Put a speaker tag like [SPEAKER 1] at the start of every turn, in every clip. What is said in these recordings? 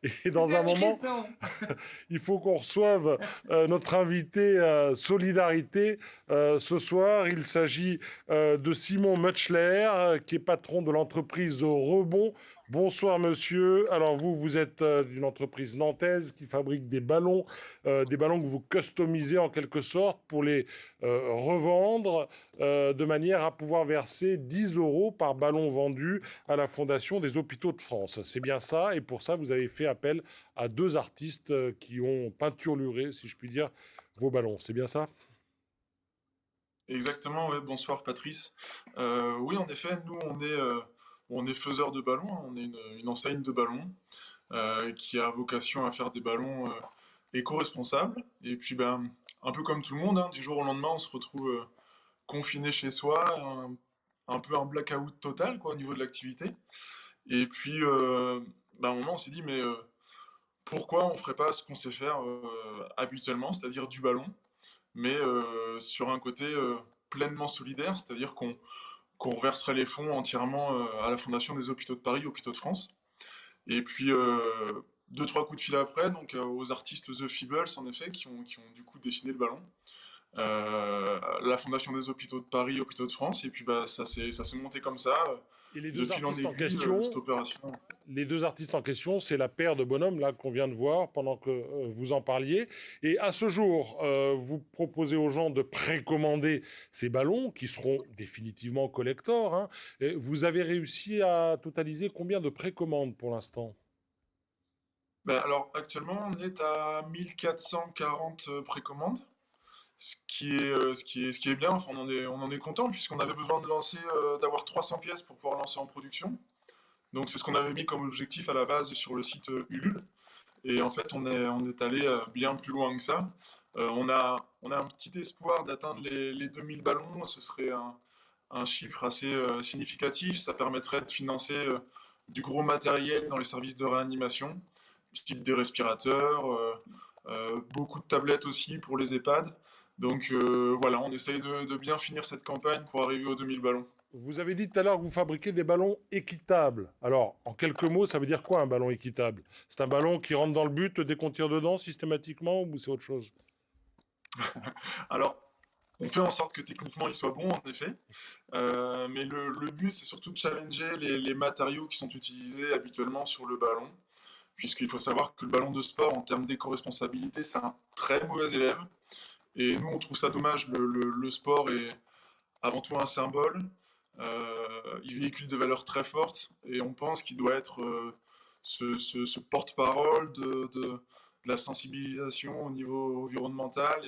[SPEAKER 1] Et
[SPEAKER 2] C'est
[SPEAKER 1] dans un moment,
[SPEAKER 2] intéressant.
[SPEAKER 1] il faut qu'on reçoive notre invité Solidarité. Ce soir, il s'agit de Simon Mutchler, qui est patron de l'entreprise Rebond. Bonsoir monsieur. Alors vous êtes d'une entreprise nantaise qui fabrique des ballons que vous customisez en quelque sorte pour les revendre de manière à pouvoir verser 10 euros par ballon vendu à la Fondation des Hôpitaux de France. C'est bien ça, et pour ça vous avez fait appel à deux artistes qui ont peinturluré, si je puis dire, vos ballons. C'est bien ça?
[SPEAKER 3] Exactement, ouais. Bonsoir Patrice. Oui, en effet, nous on est faiseur de ballons, hein. On est une enseigne de ballons qui a vocation à faire des ballons éco-responsables. Et puis ben, un peu comme tout le monde, hein, du jour au lendemain, on se retrouve confiné chez soi, un peu un blackout total quoi, au niveau de l'activité. Et puis ben, à un moment, on s'est dit mais pourquoi on ferait pas ce qu'on sait faire habituellement, c'est-à-dire du ballon, mais sur un côté pleinement solidaire, c'est-à-dire qu'on reverserait les fonds entièrement à la Fondation des Hôpitaux de Paris, Hôpitaux de France. Et puis, deux, trois coups de fil après, donc aux artistes The Feebles, en effet, qui ont du coup dessiné le ballon. La Fondation des Hôpitaux de Paris, Hôpitaux de France, et puis bah, ça s'est monté comme ça,
[SPEAKER 1] Et
[SPEAKER 3] de fil en aiguille, cette opération.
[SPEAKER 1] les deux artistes en question, c'est la paire de bonhommes là qu'on vient de voir pendant que vous en parliez. Et à ce jour, vous proposez aux gens de précommander ces ballons qui seront définitivement collector, hein. Et vous avez réussi à totaliser combien de précommandes pour l'instant?
[SPEAKER 3] Ben, alors, actuellement, on est à 1440 précommandes. Ce qui est bien, enfin, on en est content puisqu'on avait besoin de lancer, d'avoir 300 pièces pour pouvoir lancer en production. Donc c'est ce qu'on avait mis comme objectif à la base sur le site Ulule. Et en fait, on est allé bien plus loin que ça. On a un petit espoir d'atteindre les 2000 ballons. Ce serait un chiffre assez significatif. Ça permettrait de financer du gros matériel dans les services de réanimation, type des respirateurs, beaucoup de tablettes aussi pour les EHPAD. Donc voilà, on essaye de bien finir cette campagne pour arriver aux 2000 ballons.
[SPEAKER 1] Vous avez dit tout à l'heure que vous fabriquez des ballons équitables. Alors, en quelques mots, ça veut dire quoi un ballon équitable? C'est un ballon qui rentre dans le but dès qu'on tire dedans systématiquement ou c'est autre chose?
[SPEAKER 3] Alors, on fait en sorte que techniquement il soit bon, en effet. Mais le but, c'est surtout de challenger les matériaux qui sont utilisés habituellement sur le ballon. Puisqu'il faut savoir que le ballon de sport, en termes d'éco-responsabilité, c'est un très mauvais élève. Et nous, on trouve ça dommage. Le sport est avant tout un symbole. Il véhicule des valeurs très fortes. Et on pense qu'il doit être ce porte-parole de la sensibilisation au niveau environnemental.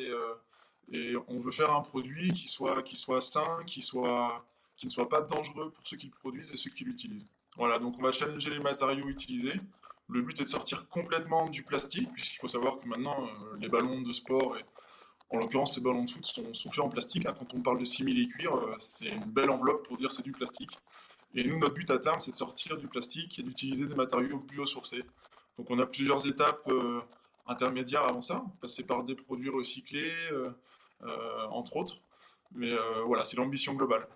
[SPEAKER 3] Et on veut faire un produit qui soit sain, qui ne soit pas dangereux pour ceux qui le produisent et ceux qui l'utilisent. Voilà, donc on va challenger les matériaux utilisés. Le but est de sortir complètement du plastique, puisqu'il faut savoir que maintenant, les ballons de sport, et en l'occurrence les ballons de foot, sont faits en plastique, hein. Quand on parle de simili-cuir, c'est une belle enveloppe pour dire c'est du plastique. Et nous, notre but à terme, c'est de sortir du plastique et d'utiliser des matériaux biosourcés. Donc on a plusieurs étapes intermédiaires avant ça, passer par des produits recyclés, entre autres. Mais voilà, c'est l'ambition globale.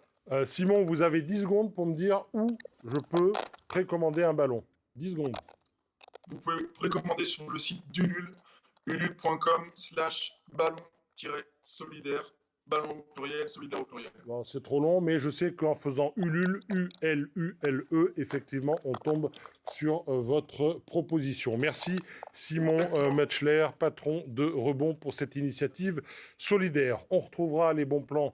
[SPEAKER 1] Simon, vous avez 10 secondes pour me dire où je peux précommander un ballon. 10 secondes.
[SPEAKER 3] Vous pouvez précommander sur le site d'Ulule, ulule.com/ballon-solidaire, ballon au pluriel, solidaire au pluriel.
[SPEAKER 1] Bon, c'est trop long, mais je sais qu'en faisant Ulule, U-L-U-L-E, effectivement, on tombe sur votre proposition. Merci Simon
[SPEAKER 3] Exactement.
[SPEAKER 1] Metzler, patron de Rebond, pour cette initiative solidaire. On retrouvera les bons plans